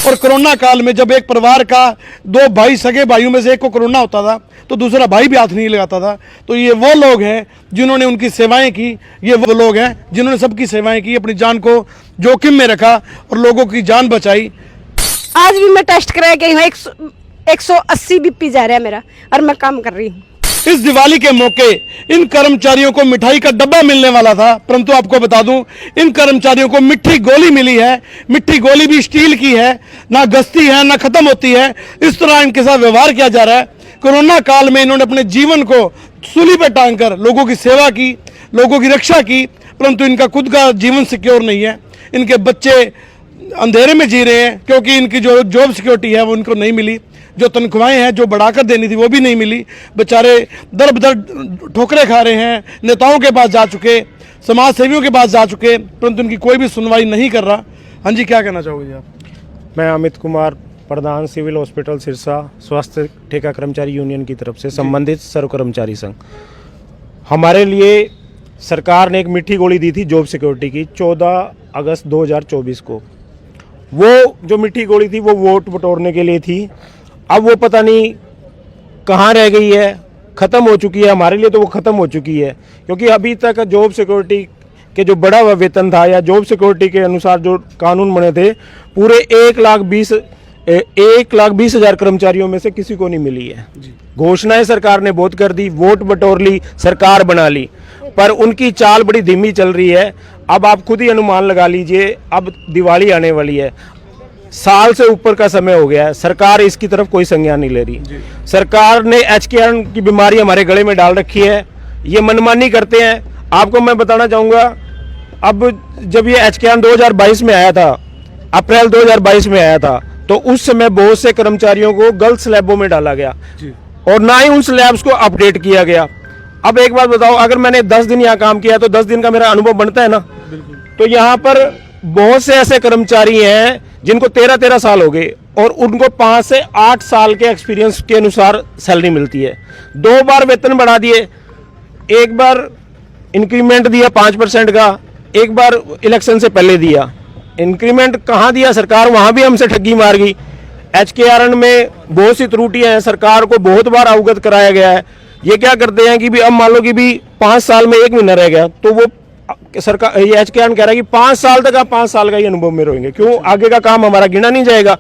और कोरोना काल में जब एक परिवार का दो भाई, सगे भाइयों में से एक को कोरोना होता था तो दूसरा भाई भी हाथ नहीं लगाता था। तो ये वो लोग हैं जिन्होंने उनकी सेवाएं की, ये वो लोग हैं जिन्होंने सबकी सेवाएं की, अपनी जान को जोखिम में रखा और लोगों की जान बचाई। आज भी मैं टेस्ट कराया गई हूँ, 180 बीपी जा रहा है मेरा, और मैं काम कर रही हूँ। इस दिवाली के मौके इन कर्मचारियों को मिठाई का डब्बा मिलने वाला था, परंतु आपको बता दूं इन कर्मचारियों को मिट्टी गोली मिली है। मिट्टी गोली भी स्टील की है, ना गसती है ना खत्म होती है। इस तरह इनके साथ व्यवहार किया जा रहा है। कोरोना काल में इन्होंने अपने जीवन को सूली पर टांग कर लोगों की सेवा की, लोगों की रक्षा की, परंतु इनका खुद का जीवन सिक्योर नहीं है। इनके बच्चे अंधेरे में जी रहे हैं क्योंकि इनकी जो जॉब सिक्योरिटी है वो उनको नहीं मिली, जो तनख्वाहें हैं जो बढ़ाकर देनी थी वो भी नहीं मिली। बेचारे दर बदर ठोकरे खा रहे हैं, नेताओं के पास जा चुके, समाज सेवियों के पास जा चुके, परंतु उनकी कोई भी सुनवाई नहीं कर रहा। हाँ जी, क्या कहना चाहोगे आप? मैं अमित कुमार, प्रधान सिविल हॉस्पिटल सिरसा स्वास्थ्य ठेका कर्मचारी यूनियन की तरफ से संबंधित सर्व कर्मचारी संघ। हमारे लिए सरकार ने एक मीठी गोली दी थी जॉब सिक्योरिटी की 14 अगस्त 2024 को। वो जो मीठी गोली थी वो वोट बटोरने के लिए थी। अब वो पता नहीं कहाँ रह गई है, ख़त्म हो चुकी है। हमारे लिए तो वो ख़त्म हो चुकी है, क्योंकि अभी तक जॉब सिक्योरिटी के जो बढ़ा हुआ वेतन था या जॉब सिक्योरिटी के अनुसार जो कानून बने थे, पूरे 1,20,000 कर्मचारियों में से किसी को नहीं मिली है। घोषणाएं सरकार ने बहुत कर दी, वोट बटोर ली, सरकार बना ली, पर उनकी चाल बड़ी धीमी चल रही है। अब आप खुद ही अनुमान लगा लीजिए, अब दिवाली आने वाली है, साल से ऊपर का समय हो गया है, सरकार इसकी तरफ कोई संज्ञान नहीं ले रही। सरकार ने HKN की बीमारी हमारे गले में डाल रखी है, ये मनमानी करते हैं। आपको मैं बताना चाहूँगा, अब जब ये HKN 2022 में आया था, अप्रैल 2022 में आया था, तो उस समय बहुत से कर्मचारियों को गलत स्लैबों में डाला गया और ना ही उन स्लैब्स को अपडेट किया गया। अब एक बात बताओ, अगर मैंने 10 दिन यहाँ काम किया तो 10 दिन का मेरा अनुभव बनता है ना। तो यहाँ पर बहुत से ऐसे कर्मचारी हैं जिनको 13-13 साल हो गए और उनको 5 से 8 साल के एक्सपीरियंस के अनुसार सैलरी मिलती है। 2 बार वेतन बढ़ा दिए, एक बार इंक्रीमेंट दिया 5% का, एक बार इलेक्शन से पहले दिया। इंक्रीमेंट कहाँ दिया सरकार, वहाँ भी हमसे ठगी मार गई। HKN में बहुत सी त्रुटियां हैं, सरकार को बहुत बार अवगत कराया गया है। ये क्या करते हैं कि भी अब मान लो कि भी 5 साल में 1 महीना रह गया तो वो सरकार, ये HKN कह रहा है कि 5 साल तक आप 5 साल का ही अनुभव में रहेंगे। क्यों? आगे का काम हमारा गिना नहीं जाएगा।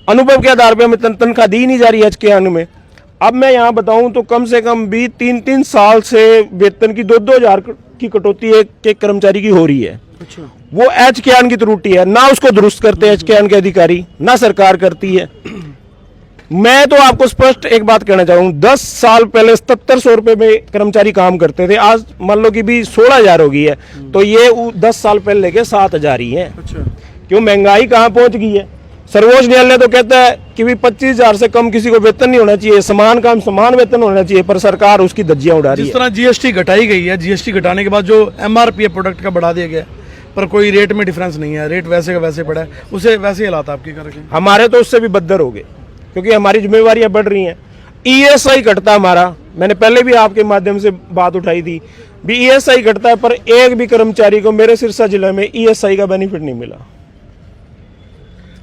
अनुभव के आधार पर हमें तनख्वाह दी नहीं जा रही है HKN में। अब मैं यहाँ बताऊं तो कम से कम भी 3-3 साल से वेतन की 2-2 हज़ार की कटौती एक कर्मचारी की हो रही है। अच्छा। वो HKN की त्रुटि है, ना उसको दुरुस्त करते हैं HKN के अधिकारी, ना सरकार करती है। मैं तो आपको स्पष्ट एक बात कहना चाहूँ, 10 साल पहले 7700 रुपये में कर्मचारी काम करते थे, आज मान लो कि भी 16,000 हो गई है, तो ये 10 साल पहले लेके 7,000 ही है। अच्छा। क्यों? महंगाई कहाँ पहुंच गई है। सर्वोच्च न्यायालय तो कहता है कि भी 25,000 से कम किसी को वेतन नहीं होना चाहिए, समान काम समान वेतन होना चाहिए, पर सरकार उसकी धज्जियां उड़ा रही है। जिस तरह GST घटाई गई है, GST घटाने के बाद जो MRP प्रोडक्ट का बढ़ा दिया गया, पर कोई रेट में डिफरेंस नहीं है, रेट वैसे का वैसे पड़ा है, उसे वैसे हालात आपके करके हमारे तो उससे भी बदतर हो गए, क्योंकि हमारी जिम्मेवारियां बढ़ रही हैं। ESI घटता हमारा, मैंने पहले भी आपके माध्यम से बात उठाई थी, भी ESI घटता है, पर एक भी कर्मचारी को मेरे सिरसा जिले में ESI का बेनिफिट नहीं मिला।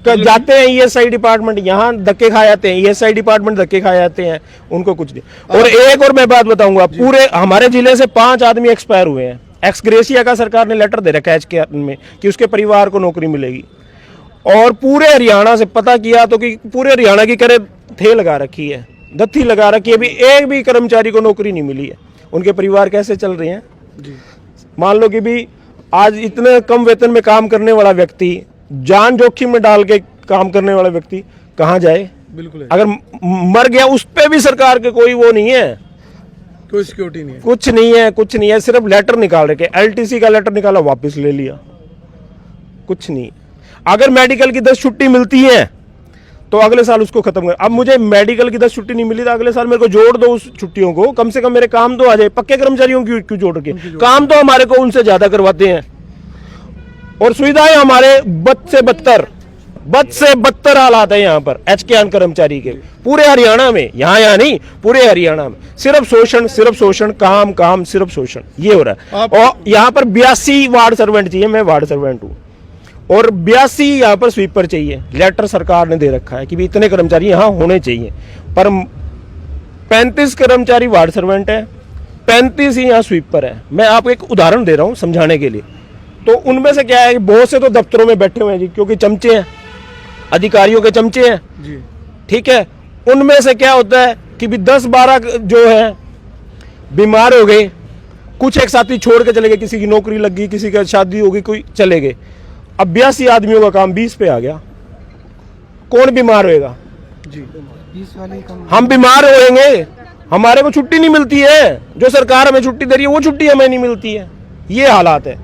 जाते हैं ESI डिपार्टमेंट, यहाँ धक्के खा जाते हैं, ESI डिपार्टमेंट धक्के खा जाते हैं, उनको कुछ नहीं। और एक और मैं बात बताऊंगा, पूरे हमारे जिले से 5 आदमी एक्सपायर हुए हैं। एक्सग्रेशिया का सरकार ने लेटर दे रखा है HKN में कि उसके परिवार को नौकरी मिलेगी। और पूरे हरियाणा से पता किया तो कि पूरे हरियाणा की करे थे लगा रखी है, दत्ती लगा रखी है, अभी एक भी कर्मचारी को नौकरी नहीं मिली है। उनके परिवार कैसे चल रहे हैं जी? मान लो कि भी आज इतने कम वेतन में काम करने वाला व्यक्ति, जान जोखिम में डाल के काम करने वाला व्यक्ति कहाँ जाए? बिल्कुल, अगर मर गया उस पे भी सरकार के कोई वो नहीं है, कोई सिक्योरिटी नहीं है, कुछ नहीं है, कुछ नहीं है। सिर्फ लेटर निकाल रखे, LTC का लेटर निकाला, वापस ले लिया, कुछ नहीं। अगर मेडिकल की 10 छुट्टी मिलती है तो अगले साल उसको खत्म कर। अब मुझे मेडिकल की 10 छुट्टी नहीं मिली तो अगले साल मेरे को जोड़ दो उस छुट्टियों को, कम से कम मेरे काम तो आ जाए। पक्के कर्मचारियों की क्यों जोड़ के? काम तो हमारे को उनसे ज्यादा करवाते हैं और सुविधाएं हमारे बद से बदतर हालात है यहाँ पर HKN कर्मचारी के, पूरे हरियाणा में। यहाँ नहीं, पूरे हरियाणा में सिर्फ शोषण, काम, सिर्फ शोषण, ये हो रहा है। और यहाँ पर 82 वार्ड सर्वेंट चाहिए, मैं वार्ड सर्वेंट हूँ, और 82 यहाँ पर स्वीपर चाहिए। लेटर सरकार ने दे रखा है कि भी इतने कर्मचारी यहाँ होने चाहिए, पर 35 कर्मचारी वार्ड सर्वेंट है, 35 ही यहाँ स्वीपर है। मैं आपको एक उदाहरण दे रहा हूँ समझाने के लिए। तो उनमें से क्या है, बहुत से तो दफ्तरों में बैठे हुए हैं जी, क्योंकि चमचे हैं, अधिकारियों के चमचे हैं जी, ठीक है। उनमें से क्या होता है कि भी 10-12 जो है बीमार हो गए, कुछ एक साथी छोड़ के चले गए, किसी की नौकरी लग गई, किसी की शादी हो गई, कोई चले गए। अब 82 आदमियों का काम 20 पे आ गया, कौन बीमार होएगा जी? 20 वाले हम बीमार होएंगे, हमारे को छुट्टी नहीं मिलती है, जो सरकार हमें छुट्टी दे रही है वो छुट्टी हमें नहीं मिलती है। ये हालात है।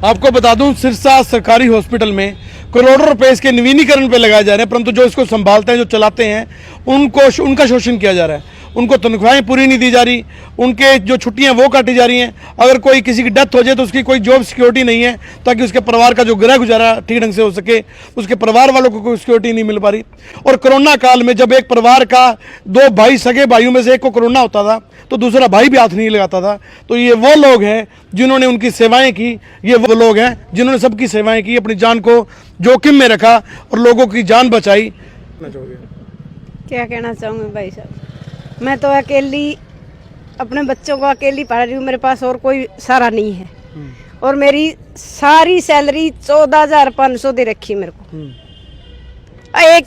आपको बता दूं, सिरसा सरकारी हॉस्पिटल में करोड़ों रुपए इसके नवीनीकरण पे लगाए जा रहे हैं, परंतु जो इसको संभालते हैं, जो चलाते हैं, उनका शोषण किया जा रहा है। उनको तनख्वाहें पूरी नहीं दी जा रही, उनके जो छुट्टियां वो काटी जा रही हैं। अगर कोई किसी की डेथ हो जाए तो उसकी कोई जॉब सिक्योरिटी नहीं है, ताकि उसके परिवार का जो गृह गुजारा ठीक ढंग से हो सके, उसके परिवार वालों को कोई सिक्योरिटी नहीं मिल पा रही। और कोरोना काल में जब एक परिवार का 2 भाई, सगे भाइयों में से एक को कोरोना होता था तो दूसरा भाई भी हाथ नहीं लगाता था। तो ये वो लोग हैं जिन्होंने उनकी सेवाएं की, ये वो लोग हैं जिन्होंने सबकी सेवाएं की, अपनी जान को जोखिम में रखा और लोगों की जान बचाई। क्या कहना चाहूँगी भाई साहब, मैं तो अकेली अपने बच्चों को अकेली पढ़ा रही हूँ, मेरे पास और कोई सहारा नहीं है। और मेरी सारी सैलरी 14,500 दे रखी मेरे को। एक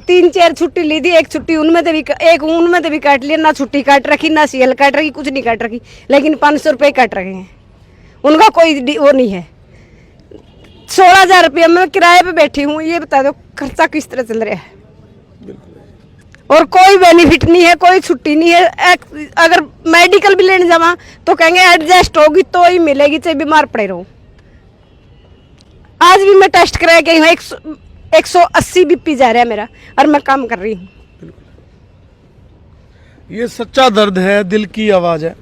3-4 छुट्टी ली थी, एक छुट्टी उनमें से भी काट लिया, ना छुट्टी काट रखी, ना सीएल काट रखी, कुछ नहीं काट रखी, लेकिन 500 रुपये काट रखे हैं। उनका कोई वो नहीं है। 16,000 रुपये मैं किराए पे बैठी हूँ, ये बता दो खर्चा किस तरह चल रहा है। और कोई बेनिफिट नहीं है, कोई छुट्टी नहीं है। अगर मेडिकल भी लेने जावा तो कहेंगे एडजस्ट होगी तो ही मिलेगी, चाहे बीमार पड़े रहो। आज भी मैं टेस्ट कराया गई हूँ, 180 बीपी जा रहा है मेरा, और मैं काम कर रही हूँ। ये सच्चा दर्द है, दिल की आवाज़ है,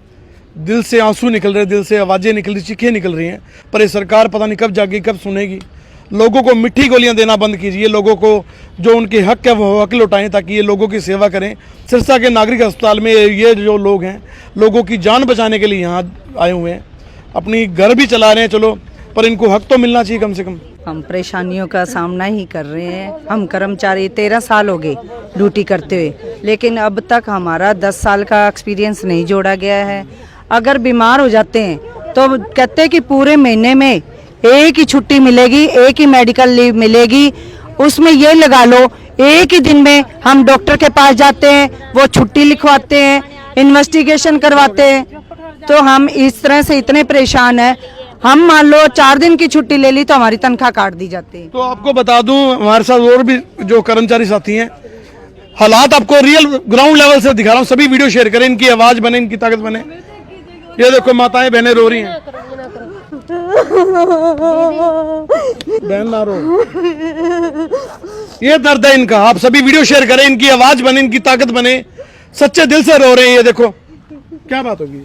दिल से आंसू निकल रहे, दिल से आवाज़ें निकल रही, चीखें निकल रही हैं। पर ये सरकार पता नहीं कब जाएगी, कब सुनेगी। लोगों को मिट्टी गोलियां देना बंद कीजिए, लोगों को जो उनके हक है वो हक लौटाएं, ताकि ये लोगों की सेवा करें। सिरसा के नागरिक अस्पताल में ये जो लोग हैं, लोगों की जान बचाने के लिए यहाँ आए हुए हैं, अपनी घर भी चला रहे हैं, चलो, पर इनको हक तो मिलना चाहिए कम से कम। हम परेशानियों का सामना ही कर रहे हैं। हम कर्मचारी 13 साल हो गए ड्यूटी करते हुए, लेकिन अब तक हमारा 10 साल का एक्सपीरियंस नहीं जोड़ा गया है। अगर बीमार हो जाते हैं तो कहते हैं कि पूरे महीने में एक ही छुट्टी मिलेगी, एक ही मेडिकल लीव मिलेगी, उसमें ये लगा लो एक ही दिन में हम डॉक्टर के पास जाते हैं, वो छुट्टी लिखवाते हैं, इन्वेस्टिगेशन करवाते हैं। तो हम इस तरह से इतने परेशान हैं। हम मान लो 4 दिन की छुट्टी ले ली तो हमारी तनख्वाह काट दी जाती है। तो आपको बता दूं, हमारे साथ और भी जो कर्मचारी साथी हैं, हालात आपको रियल ग्राउंड लेवल से दिखा रहा हूँ। सभी वीडियो शेयर करें, इनकी आवाज़ बने, इनकी ताकत बने। ये देखो माताएं बहनें रो रही हैं। बहन ना रो, ये दर्द है इनका। आप सभी वीडियो शेयर करें, इनकी आवाज़ बने, इनकी ताकत बने, सच्चे दिल से रो रहे हैं। ये देखो क्या बात होगी,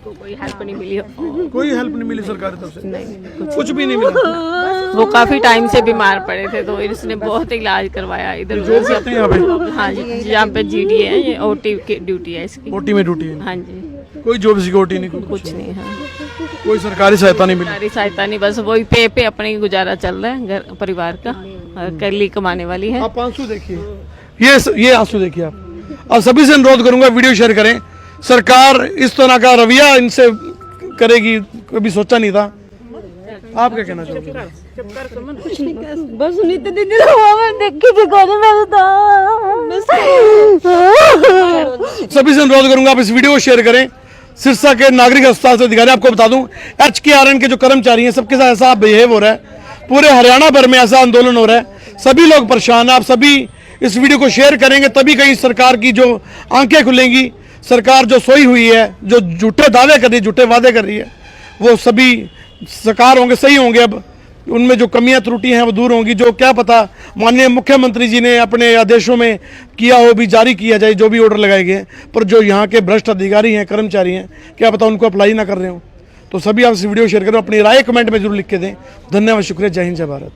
कोई हेल्प नहीं मिली, कोई हेल्प नहीं मिली सरकार की तरफ से, कुछ भी नहीं मिला। वो काफी टाइम से बीमार पड़े थे, तो इसने बहुत इलाज करवाया इधर। जो भी आते हैं यहाँ पे, हाँ जी, यहाँ पे जीडी है, ये ओटी की ड्यूटी है इसकी। ओटी में ड्यूटी है? हाँ जी। कोई जॉब सिक्योरिटी नहीं, कुछ नहीं। हाँ, कोई सरकारी सहायता नहीं मिली? सरकारी सहायता नहीं, बस वही पे अपने गुजारा चल रहा है घर परिवार का। कली कमाने वाली है। आप आंसू देखिए, ये आंसू देखिए आप। और सभी से अनुरोध करूंगा, वीडियो शेयर करें। सरकार इस तरह का रवैया इनसे करेगी कभी सोचा नहीं था। आप क्या कहना चाहोगे? बस सुनीता दीदी देखी थी सभी से अनुरोध करूंगा, आप इस वीडियो को शेयर करें। सिरसा के नागरिक अस्पताल से अधिकारी, आपको बता दूं, HKRN के जो कर्मचारी हैं, सबके साथ ऐसा बिहेव हो रहा है। पूरे हरियाणा भर में ऐसा आंदोलन हो रहा है, सभी लोग परेशान हैं। आप सभी इस वीडियो को शेयर करेंगे तभी कहीं सरकार की जो आंखें खुलेंगी। सरकार जो सोई हुई है, जो झूठे दावे कर रही है, झूठे वादे कर रही है, वो सभी साकार होंगे, सही होंगे। अब उनमें जो कमियां त्रुटियां हैं वो दूर होंगी। जो क्या पता माननीय मुख्यमंत्री जी ने अपने आदेशों में किया हो, भी जारी किया जाए, जो भी ऑर्डर लगाए गए, पर जो यहाँ के भ्रष्ट अधिकारी हैं, कर्मचारी हैं, क्या पता उनको अप्लाई ना कर रहे हो। तो सभी आप इस वीडियो शेयर करें, अपनी राय कमेंट में जरूर लिख के दें। धन्यवाद, शुक्रिया, जय हिंद, जय भारत।